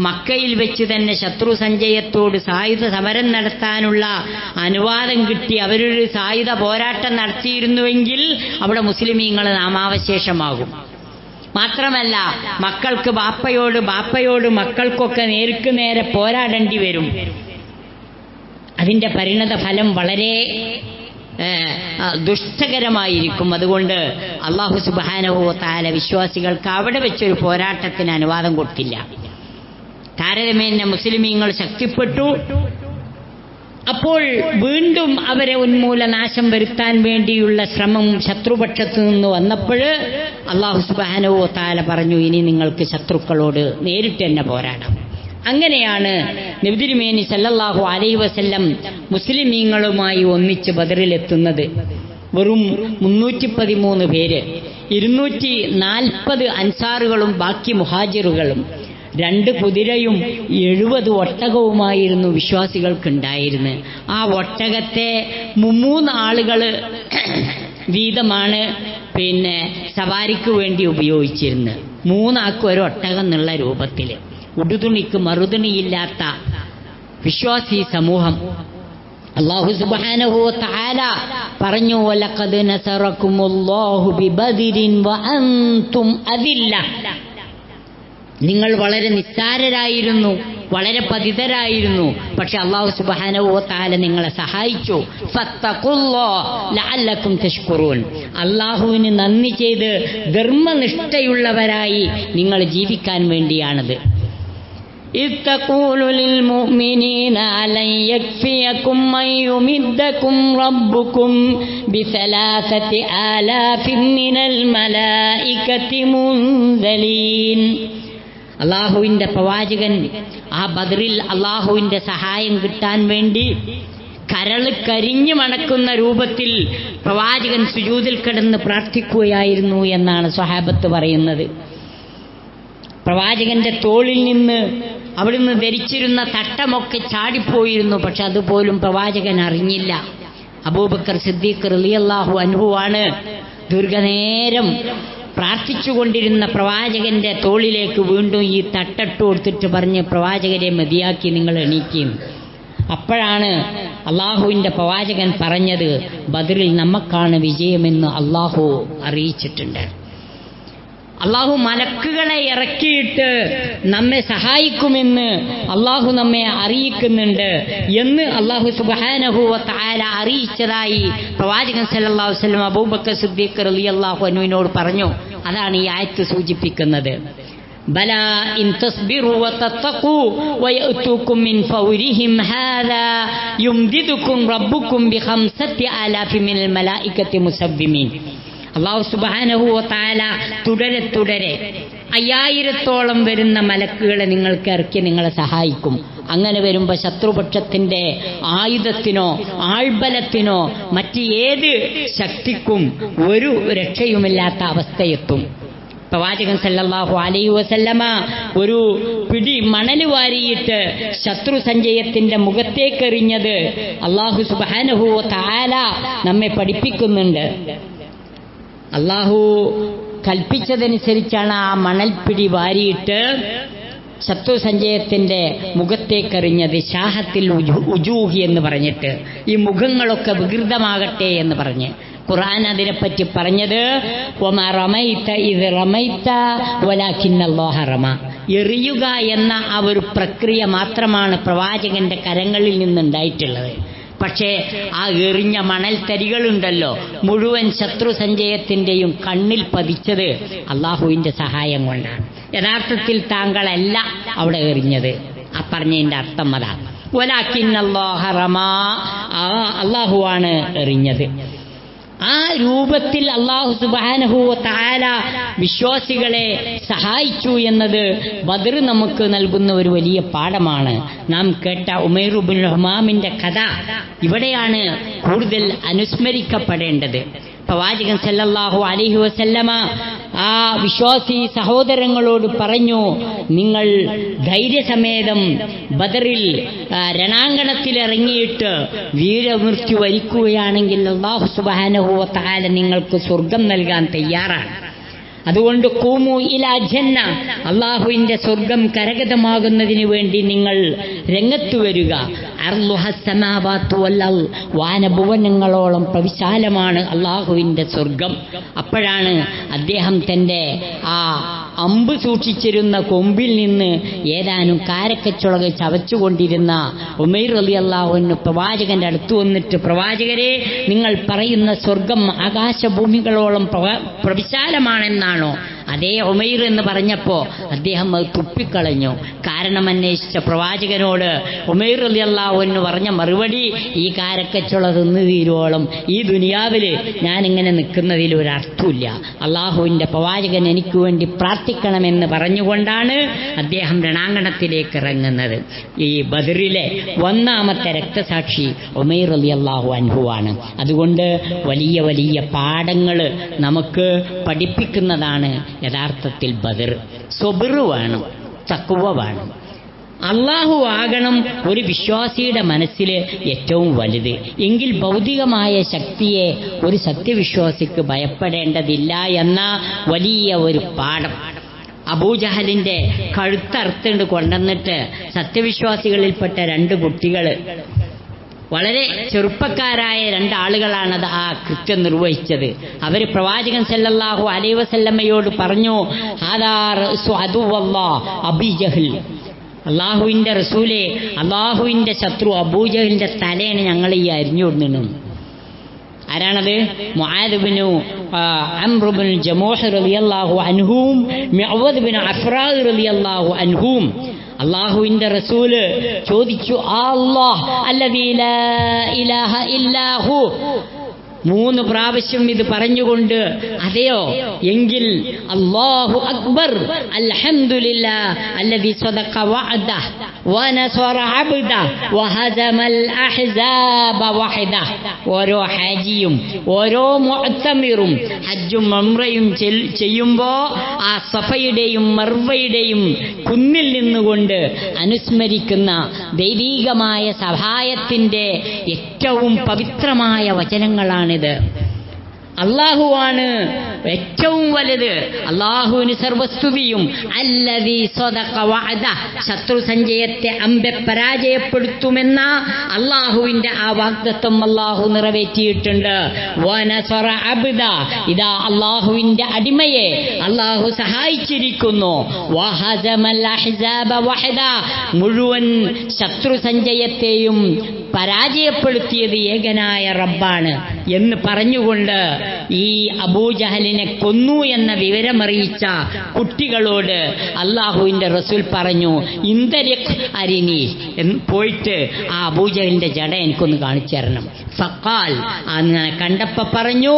Speaker 1: മക്കയിൽ വെച്ച് തന്നെ ശത്രു സഞ്ചയത്തോട് സായുധ സമരം നടത്താനുള്ള അനുവാദം കിട്ടി അവരൊരു സായുധ പോരാട്ടം നടത്തിയിരുന്നുവെങ്കിൽ അവിടെ മുസ്ലിമീങ്ങൾ നാമാവശേഷമാകും. മാത്രമല്ല മക്കൾക്ക് ബാപ്പയോട് മക്കൾക്കൊക്കെ നേർക്ക് നേരെ പോരാടേണ്ടി വരും. അതിന്റെ പരിണത ഫലം വളരെ ദുഷ്ടകരമായിരിക്കും. അതുകൊണ്ട് അല്ലാഹു സുബ്ഹാനഹു വ തആല വിശ്വാസികൾക്ക് അവിടെ വെച്ചൊരു പോരാട്ടത്തിന് അനുവാദം കൊടുത്തില്ല. താരതമ്യേന മുസ്ലിമീങ്ങൾ ശക്തിപ്പെട്ടു. അപ്പോൾ വീണ്ടും അവരെ ഉന്മൂലനാശം വരുത്താൻ വേണ്ടിയുള്ള ശ്രമം ശത്രുപക്ഷത്തു നിന്ന് വന്നപ്പോൾ അല്ലാഹു സുബ്ഹാനഹു വ തആല പറഞ്ഞു, ഇനി നിങ്ങൾക്ക് ശത്രുക്കളോട് നേരിട്ട് തന്നെ പോരാടാം. അങ്ങനെയാണ് നബി തിരുമേനി സല്ലല്ലാഹു അലൈഹി വസല്ലം മുസ്ലിമീങ്ങളുമായി ഒന്നിച്ച് ബദറിലെത്തുന്നത്. വെറും 313 പേര്, 240 അൻസാറുകളും ബാക്കി മുഹാജിറുകളും, 2 കുതിരയും 70 ഒട്ടകവുമായിരുന്നു വിശ്വാസികൾക്കുണ്ടായിരുന്നത്. ആ ഒട്ടകത്തെ 3 ആളുകൾ വീതമാണ് സവാരിക്ക് വേണ്ടി ഉപയോഗിച്ചിരുന്നത്. 3 ആൾക്ക് ഒരു ഒട്ടകം എന്നുള്ള രൂപത്തിൽ. ഉടുതുണിക്ക് മറുതുണിയില്ലാത്ത വിശ്വാസി സമൂഹം. അല്ലാഹു സുബ്ഹാനഹു വ തആല പറഞ്ഞു, വലഖദ് നസറകുമുല്ലാഹു ബിബദ്രിൻ വഅൻതും അദില്ല. നിങ്ങൾ വളരെ നിസ്സാരരായിരുന്നു, വളരെ പതിതരായിരുന്നു, പക്ഷെ അല്ലാഹു സുബ്ഹാനഹു വ തആല നിങ്ങളെ സഹായിച്ചു. ഫത്തഖുല്ലാഹ ലഅല്ലകും തഷ്കുറൂൻ. അല്ലാഹുവിന് നന്ദി ചെയ്ത് ധർമ്മനിഷ്ഠയുള്ളവരായി നിങ്ങൾ ജീവിക്കാൻ വേണ്ടിയാണത്. إذ تقول للمؤمنين ألن يكفيكم أن يمدكم ربكم ب3,000 من الملائكة منزلين. അള്ളാഹുവിൻ്റെ പ്രവാചകൻ ആ ബദറിൽ അള്ളാഹുവിൻ്റെ സഹായം കിട്ടാൻ വേണ്ടി കരൾ കരിഞ്ഞു മണക്കുന്ന രൂപത്തിൽ പ്രവാചകൻ സുജൂദിൽ കിടന്ന് പ്രാർത്ഥിക്കുകയായിരുന്നു എന്നാണ് സ്വഹാബത്ത് പറയുന്നത്. പ്രവാചകന്റെ തോളിൽ നിന്ന് അവിടുന്ന് ധരിച്ചിരുന്ന തട്ടമൊക്കെ ചാടിപ്പോയിരുന്നു. പക്ഷെ അതുപോലും പ്രവാചകൻ അറിഞ്ഞില്ല. അബൂബക്കർ സിദ്ദീഖ് റളിയല്ലാഹു അൻഹുവാണ് ദീർഘനേരം പ്രാർത്ഥിച്ചുകൊണ്ടിരുന്ന പ്രവാചകന്റെ തോളിലേക്ക് വീണ്ടും ഈ തട്ടട്ട് കൊടുത്തിട്ട് പറഞ്ഞ്, പ്രവാചകരെ മതിയാക്കി, നിങ്ങൾ എണീക്കും. അപ്പോഴാണ് അള്ളാഹുവിൻ്റെ പ്രവാചകൻ പറഞ്ഞത്, ബദറിൽ നമുക്കാണ് വിജയമെന്ന് അള്ളാഹു അറിയിച്ചിട്ടുണ്ട്. അള്ളാഹു മലക്കുകളെ ഇറക്കിയിട്ട് നമ്മെ സഹായിക്കുമെന്ന് അള്ളാഹു നമ്മെ അറിയിക്കുന്നുണ്ട് എന്ന് അള്ളാഹു സുബ്ഹാനഹു വ തആല അറിയിച്ചതായി പ്രവാചകൻ സല്ലല്ലാഹു അലൈഹി വസല്ലം അബൂബക്കർ സിദ്ദീഖ് റളിയല്ലാഹു അൻഹുവിനോട് പറഞ്ഞു. അതാണ് ഈ ആയത്ത് സൂചിപ്പിക്കുന്നത്. ബലാ ഇൻ തസ്ബിറു വതത്തഖൂ വയഅതൂകും മിൻ ഫൗരിഹിം ഹാദാ യുംദിദുകും റബ്ബുകും ബി5,000 മിനൽ മലായികത്തി മുസവ്വിമീൻ. അല്ലാഹു സുബ്ഹാനഹു വ തആല തുടരെ 5000-ഓളം വരുന്ന മലക്കുകളെ നിങ്ങൾക്ക് ഇറക്കി നിങ്ങളെ സഹായിക്കും. അങ്ങനെ വരുമ്പോൾ ശത്രുപക്ഷത്തിൻ്റെ ആയുധത്തിനോ ആൾബലത്തിനോ മറ്റ് ഏത് ശക്തിക്കും ഒരു രക്ഷയുമില്ലാത്ത അവസ്ഥയെത്തും. പ്രവാചകൻ സല്ലല്ലാഹു അലൈഹി വസല്ലമ ഒരു പിടി മണൽ വാരിയിട്ട് ശത്രു സഞ്ചയത്തിന്റെ മുഖത്തേക്കെറിഞ്ഞത് അല്ലാഹു സുബ്ഹാനഹു വ തആല നമ്മെ പഠിപ്പിക്കുന്നുണ്ട്. അള്ളാഹു കൽപ്പിച്ചതനുസരിച്ചാണ് ആ മണൽപ്പിടി വാരിയിട്ട് ശത്രു സഞ്ചയത്തിന്റെ മുഖത്തേക്കെറിഞ്ഞത്. ഷാഹത്തിൽ ഉജൂഹി എന്ന് പറഞ്ഞിട്ട്, ഈ മുഖങ്ങളൊക്കെ വികൃതമാകട്ടെ എന്ന് പറഞ്ഞ് ഖുർആൻ അതിനെപ്പറ്റി പറഞ്ഞത്, വമാ റമൈത ഇദ് റമൈത വലാകിന്നല്ലാഹ റമ. എറിയുക എന്ന ആ ഒരു പ്രക്രിയ മാത്രമാണ് പ്രവാചകന്റെ കരങ്ങളിൽ നിന്നുണ്ടായിട്ടുള്ളത്. പക്ഷേ ആ എറിഞ്ഞ മണൽത്തരികളുണ്ടല്ലോ, മുഴുവൻ ശത്രു സഞ്ചയത്തിൻ്റെയും കണ്ണിൽ പതിച്ചത് അള്ളാഹുവിൻ്റെ സഹായം കൊണ്ടാണ്. യഥാർത്ഥത്തിൽ താങ്കളല്ല അവിടെ എറിഞ്ഞത്. ആ പറഞ്ഞതിൻ്റെ അർത്ഥം അതാ. വലാകിന്നല്ലാഹ റമാ, അള്ളാഹുവാണ് എറിഞ്ഞത്. ആ രൂപത്തിൽ അല്ലാഹു സുബ്ഹാനഹു വ തആല വിശ്വാസികളെ സഹായിച്ചു എന്നത് ബദർ നമുക്ക് നൽകുന്ന ഒരു വലിയ പാഠമാണ്. നാം കേട്ട ഉമൈർ ഇബ്നുൽ ഹുമാമിന്റെ കഥ ഇവിടെയാണ് കൂടുതൽ അനുസ്മരിക്കപ്പെടേണ്ടത്. പ്രവാചകൻ സല്ലല്ലാഹു അലൈഹി വസല്ലമ ആ വിശ്വാസി സഹോദരങ്ങളോട് പറഞ്ഞു, നിങ്ങൾ ധൈര്യസമേതം ബദറിൽ രണാങ്കണത്തിൽ ഇറങ്ങിയിട്ട് വീരമൃത്യു വരിക്കുകയാണെങ്കിൽ അല്ലാഹു സുബ്ഹാനഹു വ തആല നിങ്ങൾക്ക് സ്വർഗം നൽകാൻ തയ്യാറാണ്. അതുകൊണ്ട് ഖൂമു ഇലാ ജന്ന, അള്ളാഹുവിൻ്റെ സ്വർഗം കരഗതമാകുന്നതിന് വേണ്ടി നിങ്ങൾ രംഗത്ത് വരിക. അർളുഹസ്സമാവാത്തു വല്ലൽ, വാനഭുവനങ്ങളോളം പ്രവിശാലമാണ് അള്ളാഹുവിൻ്റെ സ്വർഗം. അപ്പോഴാണ് അദ്ദേഹം തൻ്റെ ആ അമ്പ് സൂക്ഷിച്ചിരുന്ന കൊമ്പിൽ നിന്ന് ഏതാനും കാരക്കച്ചുളകൾ ചവച്ചുകൊണ്ടിരുന്ന ഉമൈർ റളിയല്ലാഹു അൻഹു പ്രവാചകന്റെ അടുത്ത് വന്നിട്ട്, പ്രവാചകരെ, നിങ്ങൾ പറയുന്ന സ്വർഗം ആകാശഭൂമികളോളം പ്രവിശാലമാണെന്നാണോ? അതേ ഉമൈർ എന്ന് പറഞ്ഞപ്പോൾ അദ്ദേഹം അത് തുപ്പിക്കളഞ്ഞു. കാരണം അന്വേഷിച്ച പ്രവാചകനോട് ഉമൈർ റളിയല്ലാഹു അൻഹു പറഞ്ഞ മറുപടി, ഈ കാരക്കച്ചുള തിന്നു തീരുവോളം ഈ ദുനിയാവിൽ ഞാനിങ്ങനെ നിൽക്കുന്നതിൽ ഒരർത്ഥമില്ല, അള്ളാഹുവിൻ്റെ പ്രവാചകൻ എനിക്ക് വേണ്ടി പ്രാർത്ഥിക്കണമെന്ന് പറഞ്ഞുകൊണ്ടാണ് അദ്ദേഹം രണാങ്കണത്തിലേക്ക് ഇറങ്ങുന്നത്. ഈ ബദറിലെ ഒന്നാമത്തെ രക്തസാക്ഷി ഉമൈർ റളിയല്ലാഹു അൻഹുവാണ്. അതുകൊണ്ട് വലിയ വലിയ പാഠങ്ങൾ നമുക്ക് പഠിപ്പിക്കുന്നതാണ് യഥാർത്ഥത്തിൽ ബദർ. സ്വബർ വേണം, തഖ്വ വേണം. അള്ളാഹു ആകണം ഒരു വിശ്വാസിയുടെ മനസ്സിൽ ഏറ്റവും വലുത്. എങ്കിൽ ഭൗതികമായ ശക്തിയെ ഒരു സത്യവിശ്വാസിക്ക് ഭയപ്പെടേണ്ടതില്ല എന്ന വലിയ ഒരു പാഠം. അബൂജഹലിന്റെ കഴുത്തറുത്തുകൊണ്ട് കൊണ്ടുവന്നിട്ട് സത്യവിശ്വാസികളിൽപ്പെട്ട 2 കുട്ടികൾ, വളരെ ചെറുപ്പക്കാരായ 2 ആളുകളാണത് ആ കൃത്യം നിർവഹിച്ചത്. അവർ പ്രവാചകൻ സല്ലല്ലാഹു അലൈഹി വസല്ലമയോട് പറഞ്ഞു, ഹാദാ റഅ്സു അദുവല്ലാഹ് അബീജഹൽ, അള്ളാഹുവിൻ്റെ റസൂലെ, അള്ളാഹുവിൻ്റെ ശത്രു അബൂജഹലിന്റെ തലയാണ് ഞങ്ങൾ ഈ അരിഞ്ഞുകൊടുന്നത്. ആരാണത്? മുആദ് ഇബ്നു അംർ ഇബ്നുൽ ജമൂഹ് റളിയല്ലാഹു അൻഹും മിഅ്വദ് ഇബ്നു അഫ്റാ റളിയല്ലാഹു അൻഹും. അള്ളാഹുവിൻ്റെ റസൂല് ചോദിച്ചു, അല്ലാഹ് അല്ലദീ ലാ ഇലാഹ ഇല്ലാഹു, 3 പ്രാവശ്യം ഇത് പറഞ്ഞുകൊണ്ട്, അതെയോ എങ്കിൽ അല്ലാഹു അക്ബർ, അൽഹംദുലില്ലാഹ് അല്ലദീ സദഖ വഅദഹ വനസറ അബ്ദഹ വഹസമൽ അഹ്സാബ വഹദഹ. ഓരോ ഹാജിയും ഓരോ മുഅ്തമിറും ഹജ്ജും ഉംറയും ചെയ്യുമ്പോൾ ആ സഫയുടെയും മർവയുടെയും കുന്നിൽ നിന്നുകൊണ്ട് അനുസ്മരിക്കുന്ന ദൈവീകമായ സഹായത്തിൻ്റെ ഏറ്റവും പവിത്രമായ വചനങ്ങളാണ്. അള്ളാഹുവാണ് ഏറ്റവും വലുത്, അള്ളാഹുവിന് സർവസ്തുതിയും. അല്ലദീ സദഖ വഅദഹ, ശത്രു സഞ്ചയത്തെ അമ്പെ പരാജയപ്പെടുത്തുമെന്ന അള്ളാഹുവിന്റെ ആ വാഗ്ദത്തം അള്ളാഹു നിറവേറ്റിയിട്ടുണ്ട്. വനസറ അബ്ദ, ഇതാ അള്ളാഹുവിന്റെ അടിമയെ അള്ളാഹു സഹായിച്ചിരിക്കുന്നു. വഹസമൽ അഹ്സാബ വഹദ, മുഴുവൻ ശത്രു സഞ്ചയത്തെയും പരാജയപ്പെടുത്തിയത് ഏകനായ റബ്ബാണ് എന്ന് പറഞ്ഞുകൊണ്ട് ഈ അബൂജഹലിനെ കൊന്നു എന്ന വിവരമറിയിച്ച കുട്ടികളോട് അള്ളാഹുവിന്റെ റസൂൽ പറഞ്ഞു, ഇന്തരിഖ് അരിനി, പോയിട്ട് ആ അബൂജഹലിന്റെ ജട എനിക്കൊന്ന് കാണിച്ചു തരണം. ഫഖാൽ, അങ്ങനെ കണ്ടപ്പോ പറഞ്ഞു,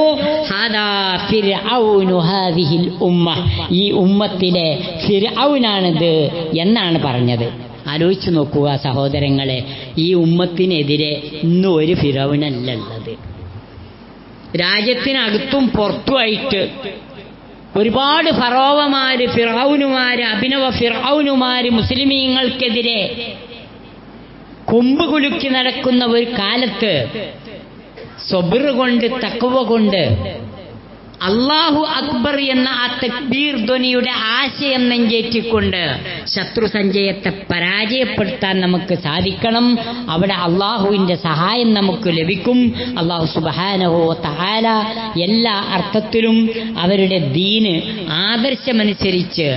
Speaker 1: ഹാദാ ഫിർഔനു ഹാദിഹിൽ ഉമ്മ, ഈ ഉമ്മത്തിലെ ഫിർഔനാണിത് എന്നാണ് പറഞ്ഞത്. ആലോചിച്ചു നോക്കുക സഹോദരങ്ങളെ, ഈ ഉമ്മത്തിനെതിരെ ഇന്നും ഒരു ഫിറൗനല്ലത്. രാജ്യത്തിനകത്തും പുറത്തുമായിട്ട് ഒരുപാട് ഫറോവമാര്, ഫിറൗനുമാര്, അഭിനവ ഫിറൗനുമാര് മുസ്ലിമീങ്ങൾക്കെതിരെ കൊമ്പ് കുലുക്കി നടക്കുന്ന ഒരു കാലത്ത് സ്വബർ കൊണ്ട്, തഖ്വ കൊണ്ട്, അല്ലാഹു അക്ബർ എന്ന ആ തക്ബീർ ധ്വനിയുടെ ആശയം നെഞ്ചേറ്റിക്കൊണ്ട് ശത്രു സഞ്ചയത്തെ പരാജയപ്പെടുത്താൻ നമുക്ക് സാധിക്കണം. അവിടെ അള്ളാഹുവിൻ്റെ സഹായം നമുക്ക് ലഭിക്കും. അള്ളാഹു സുബ്ഹാനഹു വ തആല എല്ലാ അർത്ഥത്തിലും അവരുടെ ദീന് ആദർശമനുസരിച്ച്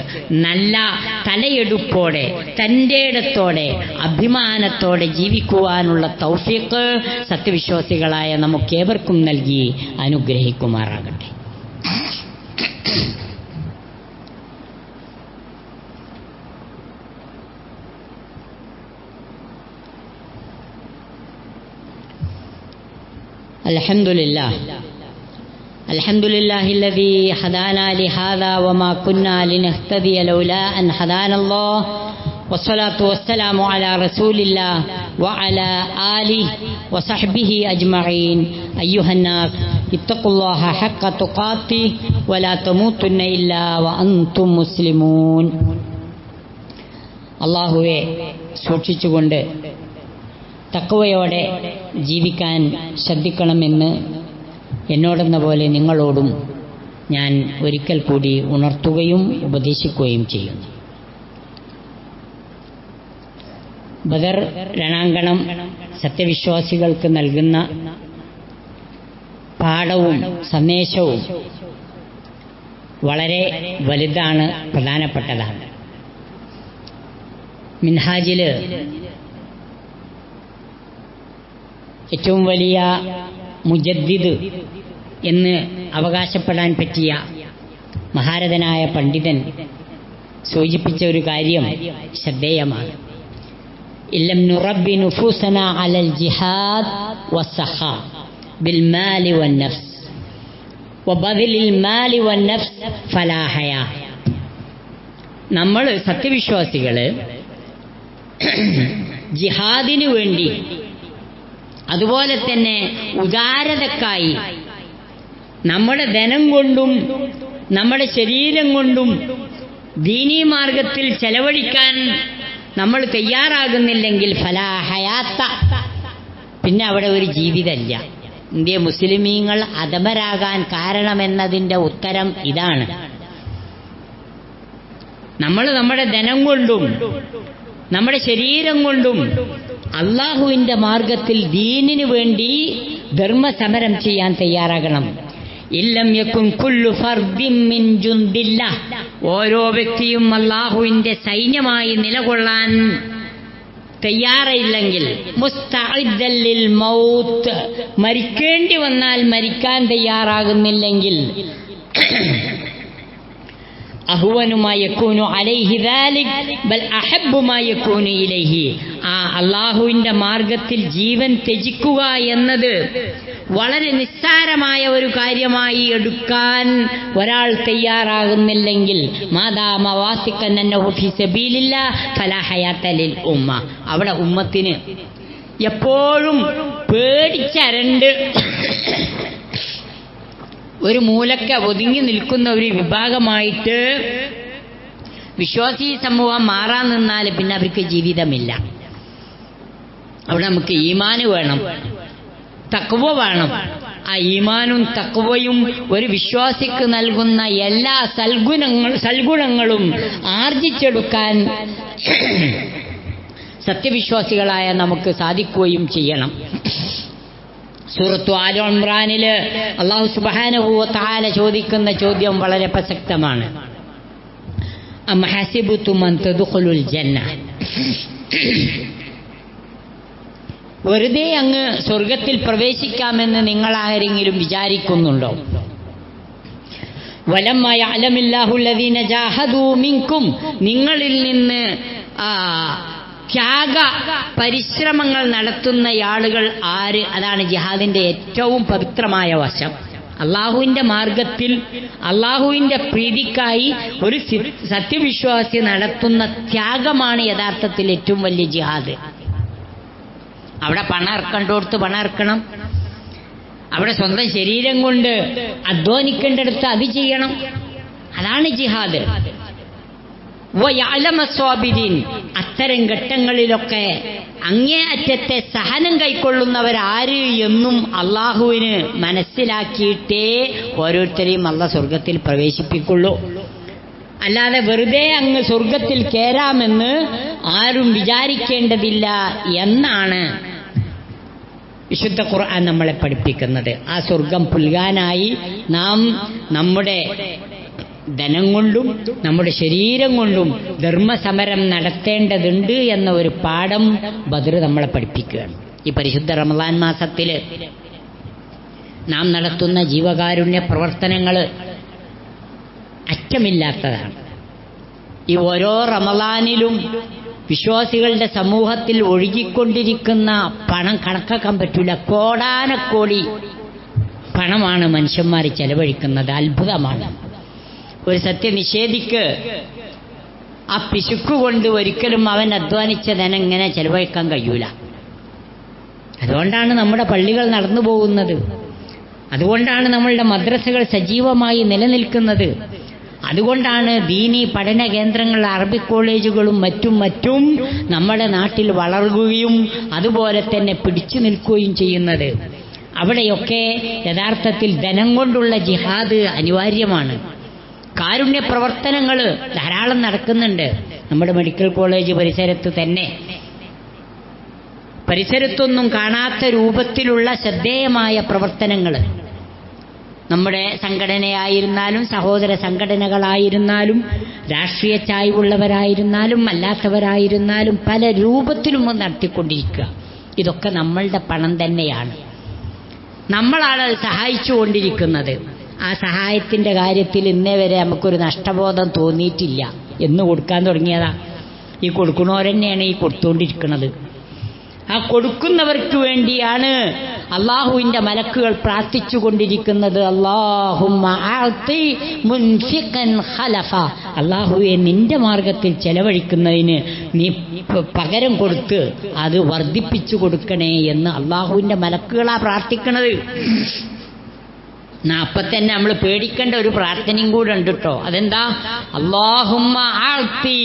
Speaker 1: നല്ല തലയെടുപ്പോടെ, തൻ്റെ ഇടത്തോടെ, അഭിമാനത്തോടെ ജീവിക്കുവാനുള്ള തൗഫീഖ് സത്യവിശ്വാസികളായ നമുക്കേവർക്കും നൽകി അനുഗ്രഹിക്കുമാറാകട്ടെ. അൽഹംദുലില്ലാഹ് അൽഹംദുലില്ലാഹില്ലദീ ഹദാനാ ലിഹാദാ വമാ കുന്നാ ലിനഹ്തദിയ ലൗലാ അൻ ഹദാനല്ലാഹ് വസ്സലാത്തു വസ്സലാമു അലാ റസൂലില്ലാഹ് വഅലാ ആലിഹി വസഹ്ബിഹി അജ്മഈൻ. അയ്യുഹന്നാസ് ഇത്തഖുല്ലാഹ ഹഖ്ക തുഖാതിഹി വലാ തമൂതുന്ന ഇല്ലാ വഅൻതും മുസ്ലിമൂൻ. അല്ലാഹുവെ സൂക്ഷിച്ചുകൊണ്ട് തഖ്വയോടെ ജീവിക്കാൻ ശ്രദ്ധിക്കണമെന്ന് എന്നോടെന്ന പോലെ നിങ്ങളോടും ഞാൻ ഒരിക്കൽ കൂടി ഉണർത്തുകയും ഉപദേശിക്കുകയും ചെയ്യുന്നു. ബദർ രണാങ്കണം സത്യവിശ്വാസികൾക്ക് നൽകുന്ന പാഠവും സന്ദേശവും വളരെ വലുതാണ്, പ്രധാനപ്പെട്ടതാണ്. മിൻഹാജിൽ ഏറ്റവും വലിയ മുജദ്ദിദ് എന്ന് അവകാശപ്പെടാൻ പറ്റിയ മഹാരഥനായ പണ്ഡിതൻ സൂചിപ്പിച്ച ഒരു കാര്യം ശ്രദ്ധേയമാണ്. ഇല്ലം നുറബ്ബി നുഫൂസന അലൽ ജിഹാദ് വസ്സഖാ ബിൽ മാലി വന്നഫ്സ് വബദിലിൽ മാലി വന്നഫ്സ് ഫലാ ഹയാ. നമ്മൾ സത്യവിശ്വാസികൾ ജിഹാദിനു വേണ്ടി അതുപോലെ തന്നെ ഉദാരതക്കായി നമ്മുടെ ധനം കൊണ്ടും നമ്മുടെ ശരീരം കൊണ്ടും ദീനീ മാർഗത്തിൽ ചെലവഴിക്കാൻ നമ്മൾ തയ്യാറാകുന്നില്ലെങ്കിൽ ഫലാ ഹയാത്ത, പിന്നെ അവിടെ ഒരു ജീവിതമില്ല. ഇന്ത്യ മുസ്ലിമീങ്ങൾ അധമരാകാൻ കാരണമെന്നതിൻ്റെ ഉത്തരം ഇതാണ്. നമ്മൾ നമ്മുടെ ധനം കൊണ്ടും നമ്മുടെ ശരീരം കൊണ്ടും അള്ളാഹുവിൻ്റെ മാർഗത്തിൽ ദീനിനു വേണ്ടി ധർമ്മസമരം ചെയ്യാൻ തയ്യാറാകണം. ഇല്ലം യകുൻ കുല്ലു ഫർദിൻ മിൻ ജുന്ദില്ലാഹ്, ഓരോ വ്യക്തിയും അള്ളാഹുവിൻ്റെ സൈന്യമായി നിലകൊള്ളാൻ തയ്യാറില്ലെങ്കിൽ മുസ്തഇദ്ദൻ ലിൽ മൗത്ത്, മരിക്കേണ്ടി വന്നാൽ മരിക്കാൻ തയ്യാറാകുന്നില്ലെങ്കിൽ അഹ്വനു മാ യകൂനു അലൈഹി ദാലിക് ബൽ അഹബ്ബു മാ യകൂനു ഇലൈഹി, ആ അള്ളാഹുവിൻ്റെ മാർഗത്തിൽ ജീവൻ ത്യജിക്കുക എന്നത് വളരെ നിസ്സാരമായ ഒരു കാര്യമായി എടുക്കാൻ ഒരാൾ തയ്യാറാകുന്നില്ലെങ്കിൽ മാദാമ വാസിഖൻ അന്നഹു ഫീ സബീലില്ലാഹ് ഫലാ ഹയാത ലിൽ ഉമ്മ, അവിടെ ഉമ്മത്തിന് എപ്പോഴും പേടിച്ചരണ്ട് ഒരു മൂലക്ക ഒതുങ്ങി നിൽക്കുന്ന ഒരു വിഭാഗമായിട്ട് വിശ്വാസി സമൂഹം മാറാൻ നിന്നാൽ പിന്നെ അവർക്ക് ജീവിതമില്ല. അവിടെ നമുക്ക് ഈമാന് വേണം, തഖ്വ വേണം. ആ ഈമാനും തഖ്വയും ഒരു വിശ്വാസിക്ക് നൽകുന്ന എല്ലാ സൽഗുണങ്ങളും ആർജിച്ചെടുക്കാൻ സത്യവിശ്വാസികളായ നമുക്ക് സാധിക്കുകയും ചെയ്യണം. സൂറത്തു ആൽ ഇംറാനില് അല്ലാഹു സുബ്ഹാനഹു വ തആല ചോദിക്കുന്ന ചോദ്യം വളരെ പ്രസക്തമാണ്. അം ഹസിബതും അൻ തദ്ഖുലുൽ ജന്ന, വെറുതെ അങ്ങ് സ്വർഗത്തിൽ പ്രവേശിക്കാമെന്ന് നിങ്ങൾ ആരെങ്കിലും വിചാരിക്കുന്നുണ്ടോ? വലമ്മ യഅലമില്ലാഹു അല്ലദീന ജാഹദൂ മിൻകും, നിങ്ങളിൽ നിന്ന് ത്യാഗ പരിശ്രമങ്ങൾ നടത്തുന്ന ആളുകൾ ആര്? അതാണ് ജിഹാദിന്റെ ഏറ്റവും പവിത്രമായ വശം. അള്ളാഹുവിന്റെ മാർഗത്തിൽ അള്ളാഹുവിന്റെ പ്രീതിക്കായി ഒരു സത്യവിശ്വാസി നടത്തുന്ന ത്യാഗമാണ് യഥാർത്ഥത്തിൽ ഏറ്റവും വലിയ ജിഹാദ്. അവിടെ പണം ഇറക്കേണ്ടടുത്ത് പണം ഇറക്കണം, അവിടെ സ്വന്തം ശരീരം കൊണ്ട് അധ്വാനിക്കേണ്ടടുത്ത് അത് ചെയ്യണം. അതാണ് ജിഹാദ്. അത്തരം ഘട്ടങ്ങളിലൊക്കെ അങ്ങേയറ്റത്തെ സഹനം കൈക്കൊള്ളുന്നവരാര് എന്നും അള്ളാഹുവിന് മനസ്സിലാക്കിയിട്ടേ ഓരോരുത്തരെയും അള്ളാഹ് സ്വർഗത്തിൽ പ്രവേശിപ്പിക്കുള്ളൂ. അല്ലാതെ വെറുതെ അങ്ങ് സ്വർഗത്തിൽ കയറാമെന്ന് ആരും വിചാരിക്കേണ്ടതില്ല എന്നാണ് വിശുദ്ധ ഖുർആൻ നമ്മളെ പഠിപ്പിക്കുന്നത്. ആ സ്വർഗം പുൽകാനായി നാം നമ്മുടെ ധനം കൊണ്ടും നമ്മുടെ ശരീരം കൊണ്ടും ധർമ്മസമരം നടത്തേണ്ടതുണ്ട് എന്ന ഒരു പാഠം ബദർ നമ്മളെ പഠിപ്പിക്കുകയാണ്. ഈ പരിശുദ്ധ റമളാൻ മാസത്തിൽ നാം നടത്തുന്ന ജീവകാരുണ്യ പ്രവർത്തനങ്ങൾ അറ്റമില്ലാത്തതാണ്. ഈ ഓരോ റമളാനിലും വിശ്വാസികളുടെ സമൂഹത്തിൽ ഒഴുകിക്കൊണ്ടിരിക്കുന്ന പണം കണക്കാക്കാൻ പറ്റില്ല. കോടാനക്കോടി പണമാണ് മനുഷ്യന്മാർ ചെലവഴിക്കുന്നത്. അത്ഭുതമാണ്. ഒരു സത്യനിഷേധിക്ക് ആ പിശുക്കുകൊണ്ട് ഒരിക്കലും അവൻ അധ്വാനിച്ച ധനം ഇങ്ങനെ ചെലവഴിക്കാൻ കഴിയൂല. അതുകൊണ്ടാണ് നമ്മുടെ പള്ളികൾ നടന്നു പോകുന്നത്, അതുകൊണ്ടാണ് നമ്മളുടെ മദ്രസകൾ സജീവമായി നിലനിൽക്കുന്നത്, അതുകൊണ്ടാണ് ദീനി പഠന കേന്ദ്രങ്ങൾ അറബിക് കോളേജുകളും മറ്റും നമ്മുടെ നാട്ടിൽ വളരുകയും അതുപോലെ തന്നെ പിടിച്ചു നിൽക്കുകയും ചെയ്യുന്നത്. അവിടെയൊക്കെ യഥാർത്ഥത്തിൽ ധനം കൊണ്ടുള്ള ജിഹാദ് അനിവാര്യമാണ്. കാരുണ്യ പ്രവർത്തനങ്ങൾ ധാരാളം നടക്കുന്നുണ്ട്. നമ്മുടെ മെഡിക്കൽ കോളേജ് പരിസരത്ത് തന്നെ പരിസരത്തൊന്നും കാണാത്ത രൂപത്തിലുള്ള ശ്രദ്ധേയമായ പ്രവർത്തനങ്ങൾ നമ്മുടെ സംഘടനയായിരുന്നാലും സഹോദര സംഘടനകളായിരുന്നാലും രാഷ്ട്രീയ ചായ്വുള്ളവരായിരുന്നാലും അല്ലാത്തവരായിരുന്നാലും പല രൂപത്തിലും നടത്തിക്കൊണ്ടിരിക്കുക. ഇതൊക്കെ നമ്മളുടെ പണം തന്നെയാണ്, നമ്മളാണ് സഹായിച്ചുകൊണ്ടിരിക്കുന്നത്. ആ സഹായത്തിൻ്റെ കാര്യത്തിൽ ഇന്നേ വരെ നമുക്കൊരു നഷ്ടബോധം തോന്നിയിട്ടില്ല. എന്ന് കൊടുക്കാൻ തുടങ്ങിയതാ. ഈ കൊടുക്കുന്നവരെന്നെയാണ് ഈ കൊടുത്തുകൊണ്ടിരിക്കുന്നത്. ആ കൊടുക്കുന്നവർക്ക് വേണ്ടിയാണ് അള്ളാഹുവിൻ്റെ മലക്കുകൾ പ്രാർത്ഥിച്ചു കൊണ്ടിരിക്കുന്നത്. അല്ലാഹുമ്മ അഅതി മുൻഫിഖൻ ഖലഫ, അള്ളാഹുവെ നിന്റെ മാർഗത്തിൽ ചെലവഴിക്കുന്നതിന് നീ പകരം കൊടുത്ത് അത് വർദ്ധിപ്പിച്ചു കൊടുക്കണേ എന്ന് അള്ളാഹുവിൻ്റെ മലക്കുകളാ പ്രാർത്ഥിക്കണത്. അപ്പൊ തന്നെ നമ്മൾ പേടിക്കേണ്ട ഒരു പ്രാർത്ഥനയും കൂടെ ഉണ്ട് കേട്ടോ. അതെന്താ? അല്ലാഹുമ്മ അഅതി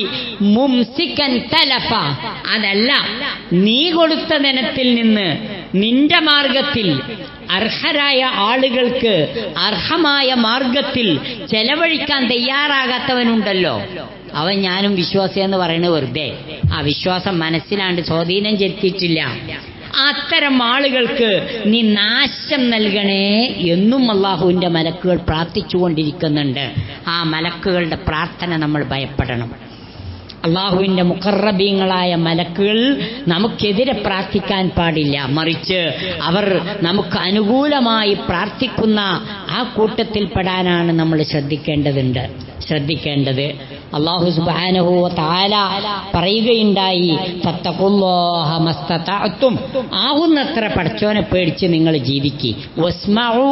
Speaker 1: മുംസികൻ തലഫ. അതല്ല, നീ കൊടുത്ത ധനത്തിൽ നിന്ന് നിന്റെ മാർഗത്തിൽ അർഹരായ ആളുകൾക്ക് അർഹമായ മാർഗത്തിൽ ചെലവഴിക്കാൻ തയ്യാറാകാത്തവനുണ്ടല്ലോ, അവൻ ഞാനും വിശ്വാസിയെന്ന് പറയുന്നത് വെറുതെ. ആ വിശ്വാസം മനസ്സിലാണ്ട് സ്വാധീനം ചെലുത്തിയിട്ടില്ല. അത്തരം ആളുകൾക്ക് നീ നാശം നൽകണേ എന്നും അള്ളാഹുവിൻ്റെ മലക്കുകൾ പ്രാർത്ഥിച്ചുകൊണ്ടിരിക്കുന്നുണ്ട്. ആ മലക്കുകളുടെ പ്രാർത്ഥന നമ്മൾ ഭയപ്പെടണം. അള്ളാഹുവിൻ്റെ മുഖറബീങ്ങളായ മലക്കുകൾ നമുക്കെതിരെ പ്രാർത്ഥിക്കാൻ പാടില്ല. മറിച്ച് അവർ നമുക്ക് അനുകൂലമായി പ്രാർത്ഥിക്കുന്ന ആ കൂട്ടത്തിൽപ്പെടാനാണ് നമ്മൾ ശ്രദ്ധിക്കേണ്ടത്. അല്ലാഹു സുബ്ഹാനഹു വ തആല പറയുകയുണ്ടായി, ഫത്തഖുല്ലാഹ മസ്തതഅതും, ആവുന്നത്ര പടച്ചോനെ പേടിച്ച് നിങ്ങൾ ജീവിക്കി. വസ്മഉ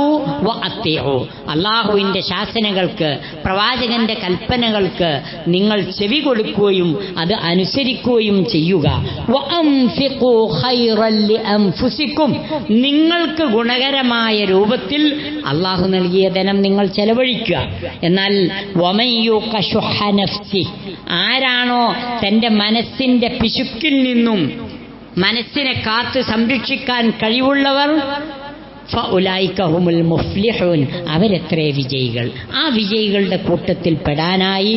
Speaker 1: വ അത്തിഉ, അല്ലാഹുവിൻ്റെ ശാസനകൾക്ക് പ്രവാചകന്റെ കൽപ്പനകൾക്ക് നിങ്ങൾ ചെവി കൊടുക്കുകയും അത് അനുസരിക്കുകയും ചെയ്യുക. വ അൻഫിഖു ഖൈറൻ ലിഅൻഫുസികും, നിങ്ങൾക്ക് ഗുണകരമായ രൂപത്തിൽ അല്ലാഹു നൽകിയ ധനം നിങ്ങൾ ചെലവഴിക്കുക. എന്നാൽ വമൻ യൂഖ ശുഹ നഫ്സി, ആരാണോ തൻ്റെ മനസ്സിൻ്റെ പിശുക്കിൽ നിന്നും മനസ്സിനെ കാത്ത് സംരക്ഷിക്കാൻ കഴിവുള്ളവർ, ഫഉലൈക ഹുമുൽ മുഫ്ലിഹൂൻ, അവരെത്രേ വിജയികൾ. ആ വിജയികളുടെ കൂട്ടത്തിൽ പെടാനായി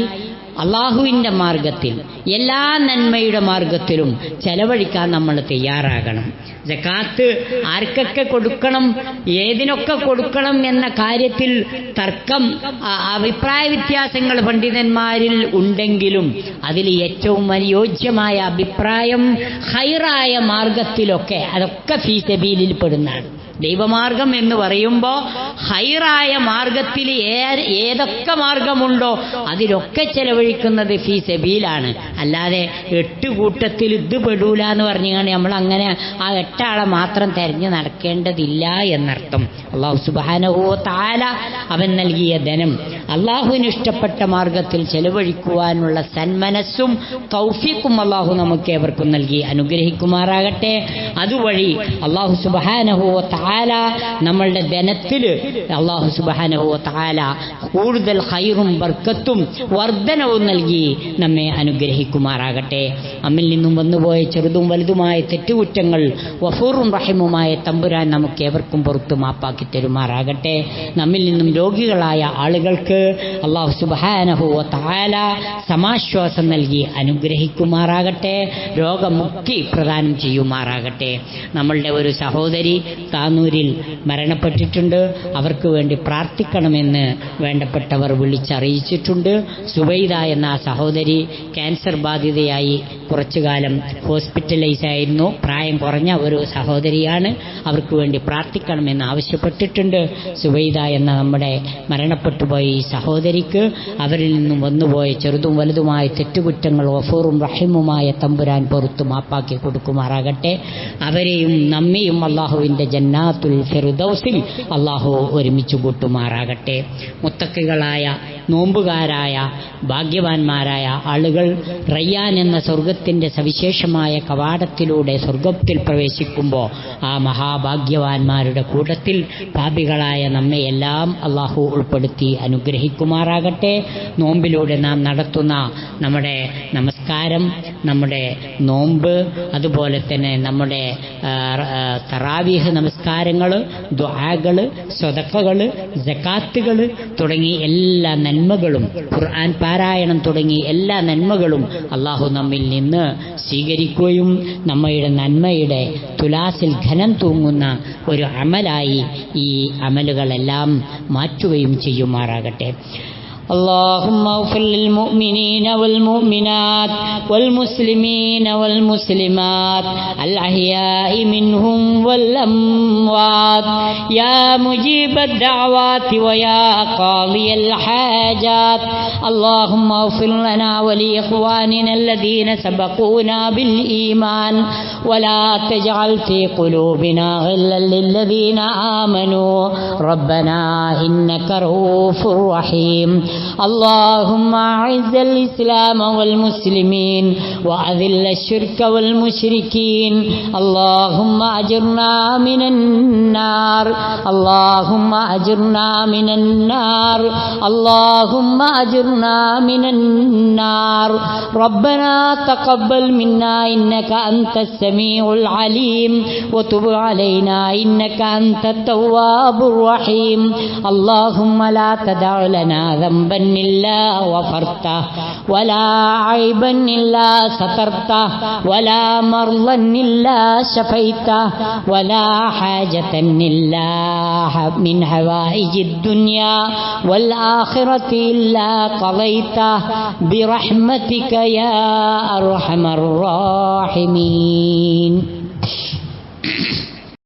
Speaker 1: അള്ളാഹുവിൻ്റെ മാർഗത്തിൽ എല്ലാ നന്മയുടെ മാർഗത്തിലും ചെലവഴിക്കാൻ നമ്മൾ തയ്യാറാകണം. സകാത്ത് ആർക്കൊക്കെ കൊടുക്കണം, ഏതിനൊക്കെ കൊടുക്കണം എന്ന കാര്യത്തിൽ തർക്കം, അഭിപ്രായ വ്യത്യാസങ്ങൾ പണ്ഡിതന്മാരിൽ ഉണ്ടെങ്കിലും അതിൽ ഏറ്റവും അനുയോജ്യമായ അഭിപ്രായം ഖൈറായ മാർഗത്തിലൊക്കെ, അതൊക്കെ ഫീ സബീലിൽ പെടുന്നതാണ്. ദൈവമാർഗം എന്ന് പറയുമ്പോൾ ഖൈറായ മാർഗത്തിൽ ഏതൊക്കെ മാർഗമുണ്ടോ അതിലൊക്കെ ചെലവഴിക്കുന്നത് ഫീ സബീലാണ്. അല്ലാതെ 8 കൂട്ടത്തിൽ ഇത് പെടൂല എന്ന് പറഞ്ഞാണ് നമ്മൾ അങ്ങനെ ആ 8 ആളെ മാത്രം തെരഞ്ഞു നടക്കേണ്ടതില്ല എന്നർത്ഥം. അല്ലാഹു സുബ്ഹാനഹു വ തആല അവൻ നൽകിയ ധനം അള്ളാഹുവിന് ഇഷ്ടപ്പെട്ട മാർഗത്തിൽ ചെലവഴിക്കുവാനുള്ള സന്മനസ്സും തൗഫീഖും അള്ളാഹു നമുക്ക് ഏവർക്കും നൽകി അനുഗ്രഹിക്കുമാറാകട്ടെ. അതുവഴി അള്ളാഹു സുബ്ഹാനഹു വ തആല നമ്മളുടെ ധനത്തിൽ അള്ളാഹു സുബ്ഹാനഹു വ തആല കൂടുതൽ ഖൈറും ബർക്കത്തും വർധനവും നൽകി നമ്മെ അനുഗ്രഹിക്കുമാറാകട്ടെ. നമ്മിൽ നിന്നും വന്നുപോയ ചെറുതും വലുതുമായ തെറ്റുകുറ്റങ്ങൾ ഗഫൂറും റഹീമുമായ തമ്പുരാൻ നമുക്ക് ഏവർക്കും പുറത്തു മാപ്പാക്കി തരുമാറാകട്ടെ. നമ്മിൽ നിന്നും രോഗികളായ ആളുകൾക്ക് അള്ളാഹു സുബ്ഹാനഹു വ തആല സമാശ്വാസം നൽകി അനുഗ്രഹിക്കുമാറാകട്ടെ, രോഗമുക്തി പ്രദാനം ചെയ്യുമാറാകട്ടെ. നമ്മളുടെ ഒരു സഹോദരി താനൂരിൽ മരണപ്പെട്ടിട്ടുണ്ട്. അവർക്ക് വേണ്ടി പ്രാർത്ഥിക്കണമെന്ന് വേണ്ടപ്പെട്ടവർ വിളിച്ചറിയിച്ചിട്ടുണ്ട്. സുബൈദ എന്ന ആ സഹോദരി ക്യാൻസർ ബാധിതയായി കുറച്ചു കാലം ഹോസ്പിറ്റലൈസ് ആയിരുന്നു. പ്രായം കുറഞ്ഞ ഒരു സഹോദരിയാണ്. അവർക്ക് വേണ്ടി പ്രാർത്ഥിക്കണമെന്ന് ആവശ്യപ്പെട്ടിട്ടുണ്ട്. സുബൈദ എന്ന നമ്മുടെ മരണപ്പെട്ടുപോയ ഈ സഹോദരിക്ക് അവരിൽ നിന്നും വന്നുപോയ ചെറുതും വലുതുമായ തെറ്റുകുറ്റങ്ങൾ ഗഫൂറും റഹീമുമായ തമ്പുരാൻ പുറത്തു മാപ്പാക്കി കൊടുക്കുമാറാകട്ടെ. അവരെയും നമ്മയും അള്ളാഹുവിൻ്റെ ജന്നാത്തുൽ ഫിർദൗസിൽ അള്ളാഹു ഒരുമിച്ച് കൂട്ടുമാറാകട്ടെ. മുത്തക്കികളായ നോമ്പുകാരായ ഭാഗ്യവാന്മാരായ ആളുകൾ റയ്യാൻ എന്ന സ്വർഗത്തിൻ്റെ സവിശേഷമായ കവാടത്തിലൂടെ സ്വർഗത്തിൽ പ്രവേശിക്കുമ്പോൾ ആ മഹാഭാഗ്യവാന്മാരുടെ കൂട്ടത്തിൽ പാപികളായ നമ്മയെല്ലാം അള്ളാഹു ഉൾപ്പെടുത്തി അനുഗ്രഹിക്കുമാറാകട്ടെ. നോമ്പിലൂടെ നാം നടത്തുന്ന നമ്മുടെ നമസ്കാരം, നമ്മുടെ നോമ്പ്, അതുപോലെ തന്നെ നമ്മുടെ തറാവീഹ് നമസ്കാരങ്ങൾ, ദുആകൾ, സ്വതക്കകൾ, സകാത്തുകൾ തുടങ്ങി എല്ലാ നന്മകളും, ഖുർആൻ പാരായണം തുടങ്ങി എല്ലാ നന്മകളും അള്ളാഹു നമ്മിൽ നിന്ന് സ്വീകരിക്കുകയും നമ്മയുടെ നന്മയുടെ തുലാസിൽ ഘനം തൂങ്ങുന്ന ഒരു അമലായി ഈ അമലുകളെല്ലാം മാറ്റുകയും ചെയ്യുമാറാകട്ടെ. اللهم اغفر للمؤمنين والمؤمنات والمسلمين والمسلمات الأحياء منهم والأموات يا مجيب الدعوات ويا قاضي الحاجات. اللهم اغفر لنا ولإخواننا الذين سبقونا بالإيمان ولا تجعل في قلوبنا غلا للذين آمنوا ربنا إنك رؤوف رحيم. اللهم أعز الإسلام والمسلمين وأذل الشرك والمشركين. اللهم أجرنا من النار. اللهم أجرنا من النار. اللهم أجرنا من النار. ربنا تقبل منا إنك أنت السميع العليم وتب علينا إنك أنت التواب الرحيم. اللهم لا تدع لنا ذنبا إلا غفرته ولا عيبا إلا سترته ولا مرضا إلا شفيته ولا حاجة إلا من حوائج الدنيا والآخرة إلا قضيته برحمتك يا أرحم الراحمين.